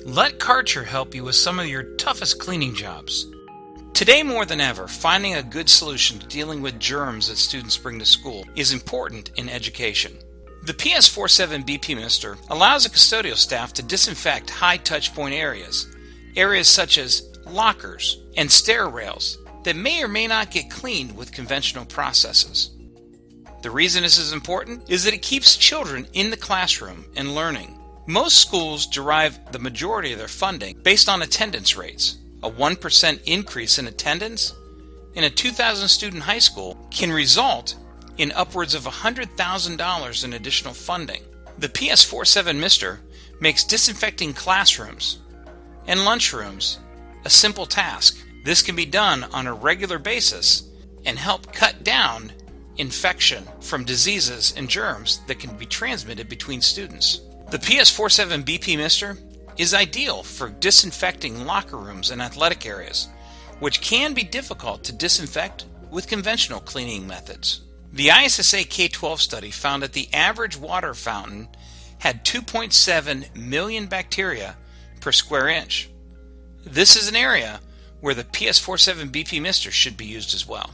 Let Karcher help you with some of your toughest cleaning jobs. Today more than ever, finding a good solution to dealing with germs that students bring to school is important in education. The PS47 BP Mister allows the custodial staff to disinfect high touch point areas such as lockers and stair rails that may or may not get cleaned with conventional processes. The reason this is important is that it keeps children in the classroom and learning. Most schools derive the majority of their funding based on attendance rates. A 1% increase in attendance in a 2,000 student high school can result in upwards of $100,000 in additional funding. The PS47 Mister makes disinfecting classrooms and lunchrooms a simple task. This can be done on a regular basis and help cut down infection from diseases and germs that can be transmitted between students. The PS47 BP Mister is ideal for disinfecting locker rooms and athletic areas, which can be difficult to disinfect with conventional cleaning methods. The ISSA K-12 study found that the average water fountain had 2.7 million bacteria per square inch. This is an area where the PS47 BP Mister should be used as well.